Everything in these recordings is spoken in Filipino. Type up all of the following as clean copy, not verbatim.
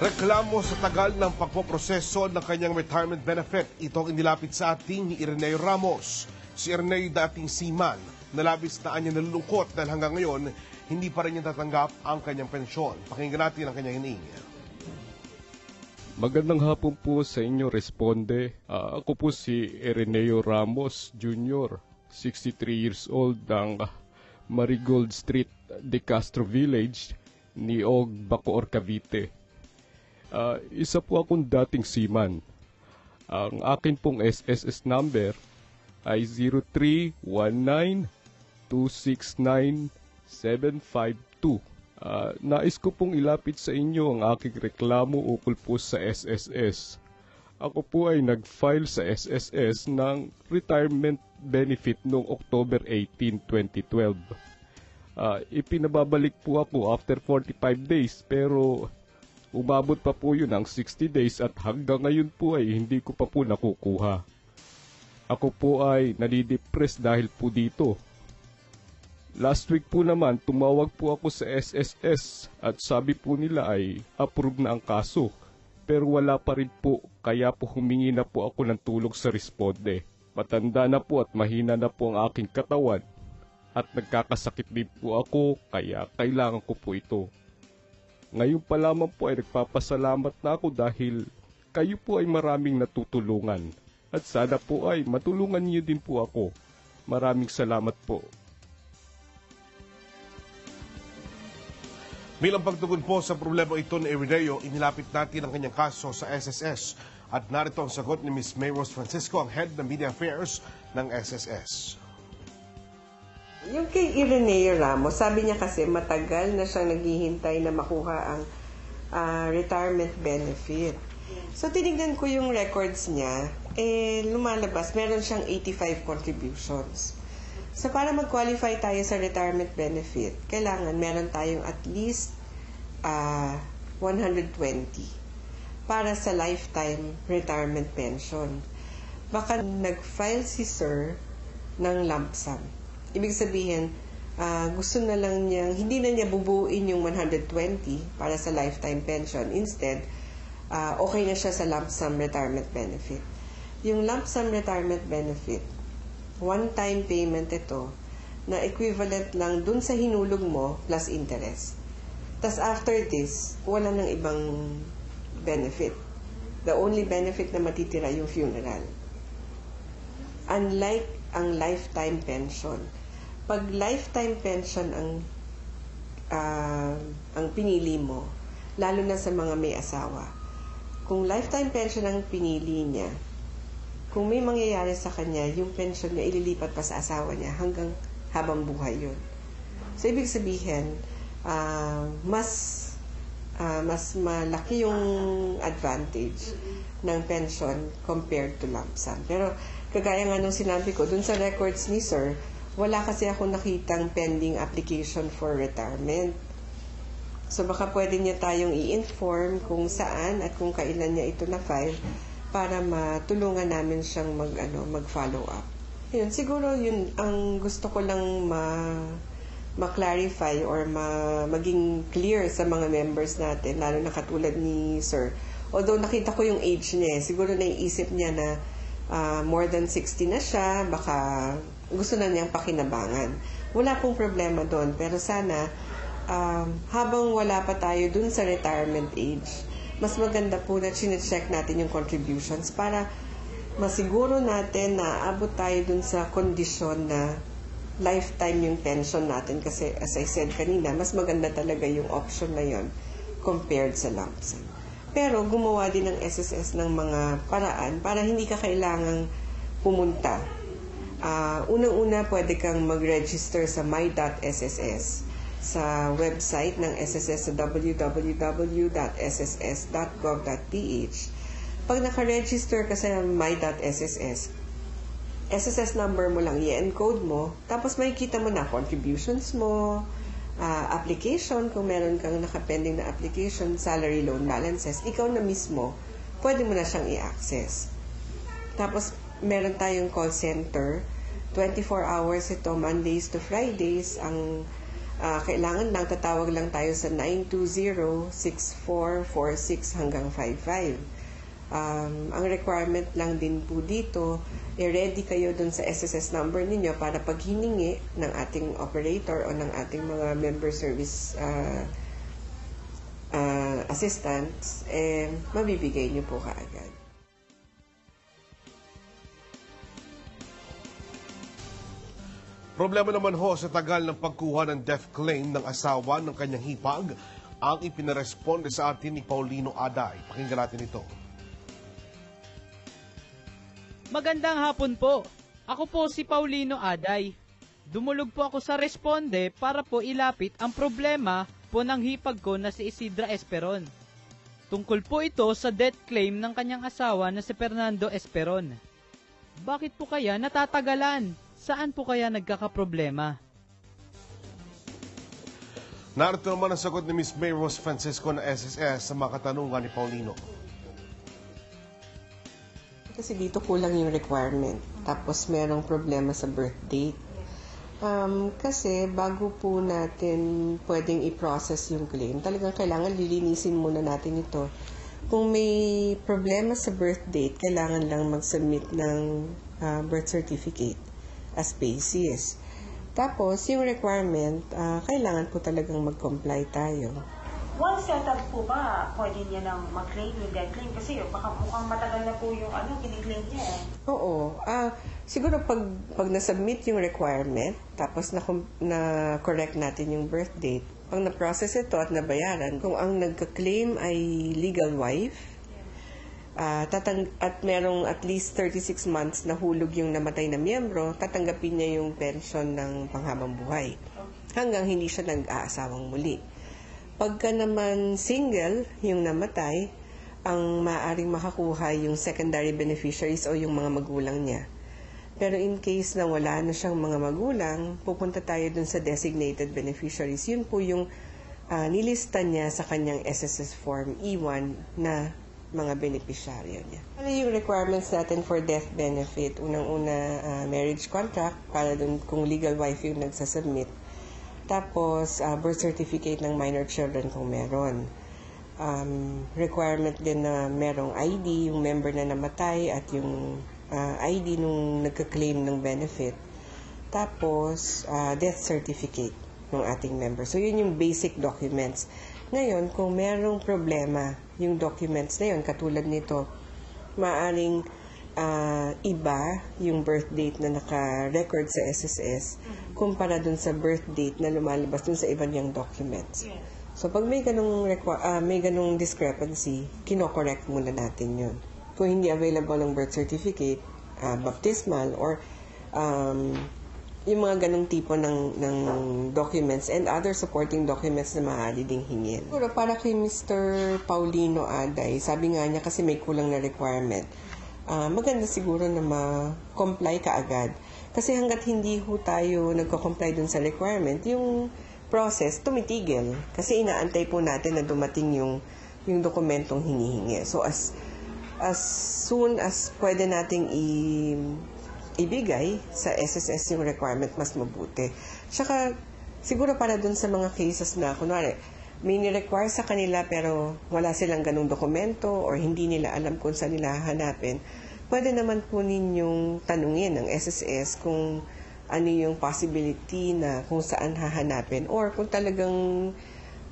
Reklamo sa tagal ng pagpoproseso ng kanyang retirement benefit. Ito ang inilapit sa ating ni Ireneo Ramos. Si Ireneo dating seaman na labis na anya nalulungkot dahil hanggang ngayon hindi pa rin niya tatanggap ang kanyang pensyon. Pakinggan natin ang kanyang hininga. Magandang hapon po sa inyo, Responde. Ako po si Ireneo Ramos Jr., 63 years old ng Marigold Street, De Castro Village, Niog, Bacoor, Cavite. Isa po akong dating seaman. Ang akin pong SSS number ay 0319269752. Nais ko pong ilapit sa inyo ang aking reklamo ukol po sa SSS. Ako po ay nag-file sa SSS ng retirement benefit noong October 18, 2012. Ipinababalik po ako after 45 days pero umabot pa po yun ng 60 days at hanggang ngayon po ay hindi ko pa po nakukuha. Ako po ay nadidepress dahil po dito. Last week po naman tumawag po ako sa SSS at sabi po nila ay approve na ang kaso. Pero wala pa rin po kaya po humingi na po ako ng tulong sa Responde. Matanda na po at mahina na po ang aking katawan at nagkakasakit din po ako kaya kailangan ko po ito. Ngayon pa lamang po ay nagpapasalamat na ako dahil kayo po ay maraming natutulungan. At sana po ay matulungan niyo din po ako. Maraming salamat po. Bilang pagtugon po sa problema ito ni Ireneo, inilapit natin ang kanyang kaso sa SSS. At narito ang sagot ni Ms. Mayros Francisco, ang head ng Media Affairs ng SSS. Yung kay Ireneo Ramos, sabi niya kasi matagal na siyang naghihintay na makuha ang retirement benefit. So tinignan ko yung records niya, lumalabas, meron siyang 85 contributions. So para mag-qualify tayo sa retirement benefit, kailangan meron tayong at least 120 para sa lifetime retirement pension. Baka nag-file si Sir ng lump sum. Ibig sabihin, gusto na lang niyang, hindi na niya bubuin yung 120 para sa lifetime pension. Instead, okay na siya sa lump sum retirement benefit. Yung lump sum retirement benefit, one-time payment ito, na equivalent lang dun sa hinulog mo plus interest. Tas after this, wala nang ibang benefit. The only benefit na matitira yung funeral. Unlike ang lifetime pension, pag lifetime pension ang pinili mo, lalo na sa mga may asawa, kung lifetime pension ang pinili niya, kung may mangyayari sa kanya, yung pension niya ililipat pa sa asawa niya hanggang habang buhay yun. So, ibig sabihin, mas malaki yung advantage ng pension compared to lump sum. Pero, kagaya nga nung sinabi ko, dun sa records ni Sir, wala kasi ako nakitang pending application for retirement. So baka pwede niya tayong i-inform kung saan at kung kailan niya ito na-file para matulungan namin siyang mag-follow up. Yun, siguro yun ang gusto ko lang ma-clarify or maging clear sa mga members natin, lalo na katulad ni Sir. Although nakita ko yung age niya, siguro naiisip niya na more than 60 na siya, baka gusto na niyang pakinabangan. Wala pong problema doon, pero sana habang wala pa tayo dun sa retirement age, mas maganda po na chine-check natin yung contributions para masiguro natin na abot tayo dun sa kondisyon na lifetime yung pension natin. Kasi as I said kanina, mas maganda talaga yung option na yon compared sa lump sum. Pero gumawa din ng SSS ng mga paraan para hindi ka kailangang pumunta. Unang-una, pwede kang mag-register sa my.sss sa website ng SSS sa www.sss.gov.ph. Pag naka-register ka sa my.sss, SSS number mo lang i-encode mo, tapos makikita mo na contributions mo, application, kung meron kang nakapending na application, salary loan balances, ikaw na mismo, pwede mo na siyang i-access. Tapos, meron tayong call center, 24 hours ito, Mondays to Fridays, ang Kailangan lang, tatawag lang tayo sa 920-6446 hanggang 55. Ang requirement lang din po dito, i-ready kayo dun sa SSS number ninyo para pag hiningi ng ating operator o ng ating mga member service assistants, mabibigay nyo po kaagad. Problema naman ho sa tagal ng pagkuha ng death claim ng asawa ng kanyang hipag ang ipinaresponde sa atin ni Paulino Aday. Pakinggan natin ito. Magandang hapon po. Ako po si Paulino Aday. Dumulog po ako sa responde para po ilapit ang problema po ng hipag ko na si Isidra Esperon. Tungkol po ito sa death claim ng kanyang asawa na si Fernando Esperon. Bakit po kaya natatagalan? Saan po kaya nagkakaproblema? Narito naman ang sagot ni Ms. May Rose Francisco na SSS sa mga katanungan ni Paulino. Kasi dito kulang yung requirement. Tapos merong problema sa birth date. Kasi bago po natin pwedeng i-process yung claim, talagang kailangan lilinisin muna natin ito. Kung may problema sa birth date, kailangan lang mag-submit ng birth certificate as basis. Tapos, yung requirement, kailangan po talagang mag-comply tayo. One setup po ba, pwede niya nang mag-claim yung death claim? Kasi baka mukhang matagal na po yung kiniklaim niya eh. Oo. Siguro pag na-submit yung requirement, tapos na-correct natin yung birth date, pag na-process ito at nabayaran, kung ang nagka-claim ay legal wife, at merong at least 36 months na hulog yung namatay na miyembro, tatanggapin niya yung pension ng panghabang buhay hanggang hindi siya nag-aasawang muli. Pagka naman single yung namatay, ang maaaring makakuha yung secondary beneficiaries o yung mga magulang niya. Pero in case na wala na siyang mga magulang, pupunta tayo dun sa designated beneficiaries. Yun po yung nilista niya sa kanyang SSS Form E1 na mga beneficiaryo niya. Ano yung requirements natin for death benefit? Unang-una, marriage contract, para dun kung legal wife yung nagsasubmit. Tapos, birth certificate ng minor children kung meron. Requirement din na merong ID, yung member na namatay, at yung ID nung nagka-claim ng benefit. Tapos, death certificate ng ating member. So, yun yung basic documents. Ngayon, kung merong problema, yung documents na yun, katulad nito, maaaring iba yung birth date na naka-record sa SSS kumpara dun sa birth date na lumalabas dun sa iba niyang documents. So, pag may ganung discrepancy, kino-correct muna natin yun. Kung hindi available ang birth certificate, baptismal, or yung mga ganong tipo ng documents and other supporting documents na maaari ding hingin. Siguro para kay Mr. Paulino Aday, sabi nga niya kasi may kulang na requirement, maganda siguro na ma-comply kaagad. Kasi hanggat hindi ho tayo nagko-comply dun sa requirement, yung process tumitigil. Kasi inaantay po natin na dumating yung dokumentong hinihingi. So as soon as pwede nating ibigay sa SSS yung requirement, mas mabuti. Tsaka, siguro para dun sa mga cases na, kunwari, may ni-require sa kanila pero wala silang ganung dokumento or hindi nila alam kung saan nila hahanapin, pwede naman po ninyong tanungin ng SSS kung ano yung possibility na kung saan hahanapin or kung talagang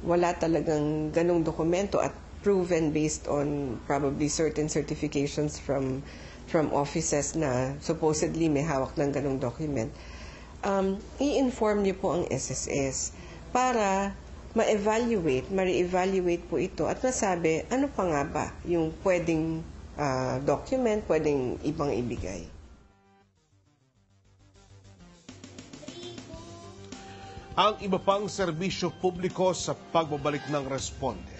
wala talagang ganung dokumento at proven based on probably certain certifications from offices na supposedly may hawak ng ganong document, i-inform niyo po ang SSS para ma-re-evaluate po ito at masabi ano pa nga ba yung pwedeng document, pwedeng ibang ibigay. Ang iba pang serbisyo publiko sa pagbabalik ng responde.